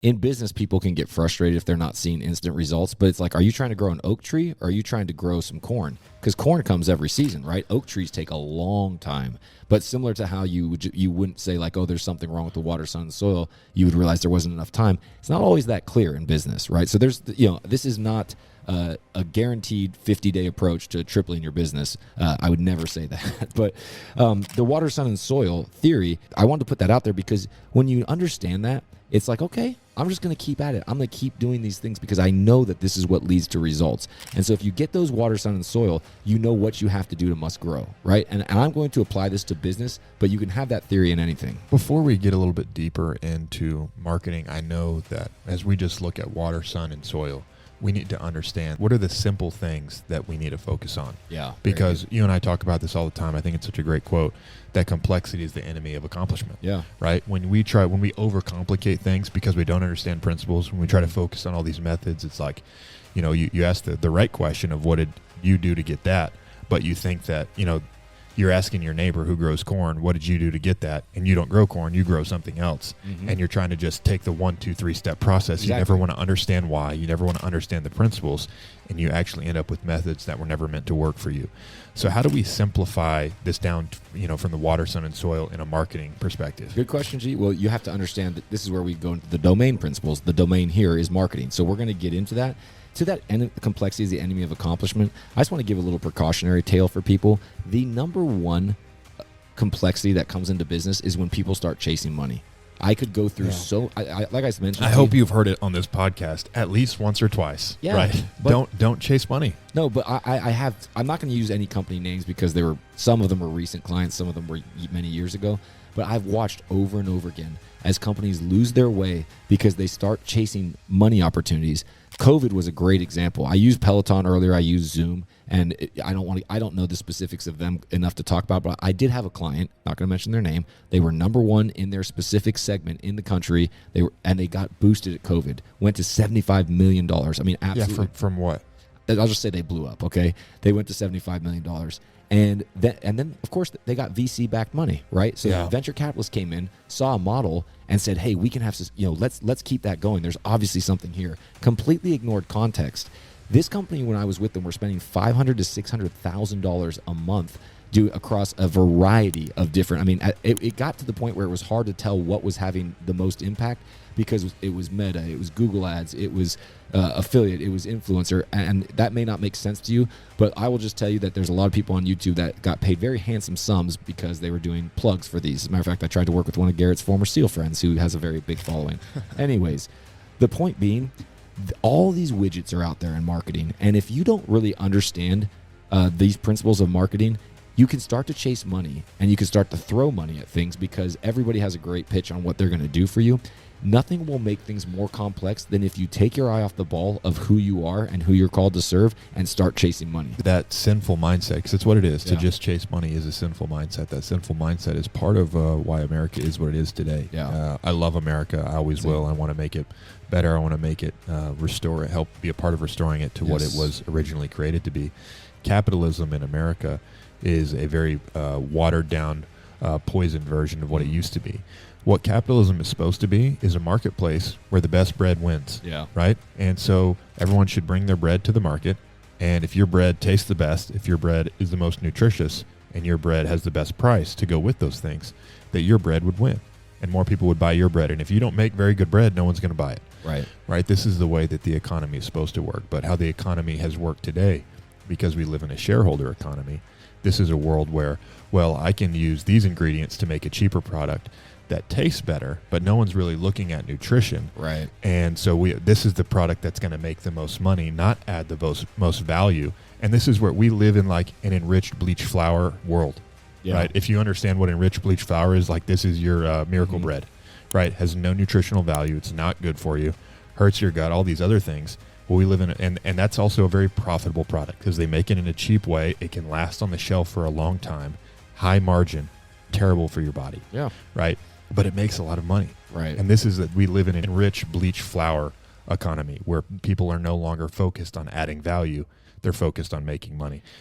in business, people can get frustrated if they're not seeing instant results, but it's like, are you trying to grow an oak tree or are you trying to grow some corn? Because corn comes every season, right? Oak trees take a long time. But similar to how you wouldn't say like, oh, there's something wrong with the water, sun, and soil, you would realize there wasn't enough time. It's not always that clear in business, right? So this is not a guaranteed 50-day approach to tripling your business. I would never say that. But the water, sun, and soil theory, I wanted to put that out there because when you understand that, it's like, okay, I'm just going to keep at it. I'm going to keep doing these things because I know that this is what leads to results. And so if you get those water, sun, and soil, you know what you have to do to must grow, right? And I'm going to apply this to business, but you can have that theory in anything. Before we get a little bit deeper into marketing, I know that as we just look at water, sun, and soil, we need to understand what are the simple things that we need to focus on. Yeah. Because you and I talk about this all the time. I think it's such a great quote that complexity is the enemy of accomplishment. Yeah. Right? When we overcomplicate things because we don't understand principles, when we try to focus on all these methods, it's like, you ask the right question of what did you do to get that, but you think that, you're asking your neighbor who grows corn, what did you do to get that? And you don't grow corn, you grow something else. Mm-hmm. And you're trying to just take the 1, 2, 3 step process. Exactly. You never want to understand why. You never want to understand the principles. And you actually end up with methods that were never meant to work for you. So how do we simplify this down, from the water, sun, and soil in a marketing perspective? Good question, G. Well, you have to understand that this is where we go into the domain principles. The domain here is marketing. So we're going to get into that. To that end, complexity is the enemy of accomplishment. I just want to give a little precautionary tale for people. The number one complexity that comes into business is when people start chasing money. I could go through like I mentioned. I hope you've heard it on this podcast at least once or twice. Yeah, right. Don't chase money. No, but I'm not going to use any company names because some of them were recent clients, some of them were many years ago. But I've watched over and over again as companies lose their way because they start chasing money opportunities. COVID was a great example. I used Peloton earlier. I used Zoom, and I don't know the specifics of them enough to talk about, but I did have a client, not going to mention their name. They were number one in their specific segment in the country. They got boosted at COVID, went to $75 million. I mean, absolutely. Yeah, from what? I'll just say they blew up, okay? They went to $75 million. And then, of course, they got VC-backed money, right? So venture capitalists came in, saw a model, and said, hey, we can have, let's keep that going. There's obviously something here. Completely ignored context. This company, when I was with them, were spending $500,000 to $600,000 a month across a variety of different, it got to the point where it was hard to tell what was having the most impact because it was Meta, it was Google Ads, it was affiliate, it was influencer, and that may not make sense to you, but I will just tell you that there's a lot of people on YouTube that got paid very handsome sums because they were doing plugs for these. As a matter of fact, I tried to work with one of Garrett's former SEAL friends who has a very big following. Anyways, the point being, all these widgets are out there in marketing, and if you don't really understand these principles of marketing, you can start to chase money and you can start to throw money at things because everybody has a great pitch on what they're going to do for you. Nothing will make things more complex than if you take your eye off the ball of who you are and who you're called to serve and start chasing money. That sinful mindset, because it's what it is. To just chase money is a sinful mindset. That sinful mindset is part of why America is what it is today. Yeah. I love America. I always will. I want to make it better. I want to make it restore it, help be a part of restoring it to what it was originally created to be. Capitalism in America is a very watered down, poisoned version of what it used to be. What capitalism is supposed to be is a marketplace where the best bread wins. Yeah. Right? And so everyone should bring their bread to the market. And if your bread tastes the best, if your bread is the most nutritious, and your bread has the best price to go with those things, that your bread would win. And more people would buy your bread. And if you don't make very good bread, no one's going to buy it. Right. Right? This is the way that the economy is supposed to work. But how the economy has worked today, because we live in a shareholder economy, this is a world where, well, I can use these ingredients to make a cheaper product that tastes better, but no one's really looking at nutrition. Right. And so this is the product that's going to make the most money, not add the most value. And this is where we live in like an enriched bleached flour world. Yeah. Right? If you understand what enriched bleached flour is, like this is your miracle bread, right? Has no nutritional value. It's not good for you. Hurts your gut, all these other things. Well, we live in and that's also a very profitable product because they make it in a cheap way. It can last on the shelf for a long time. High margin, terrible for your body. Yeah. Right? But it makes a lot of money. Right. And this is that we live in an enriched bleached flour economy where people are no longer focused on adding value. They're focused on making money.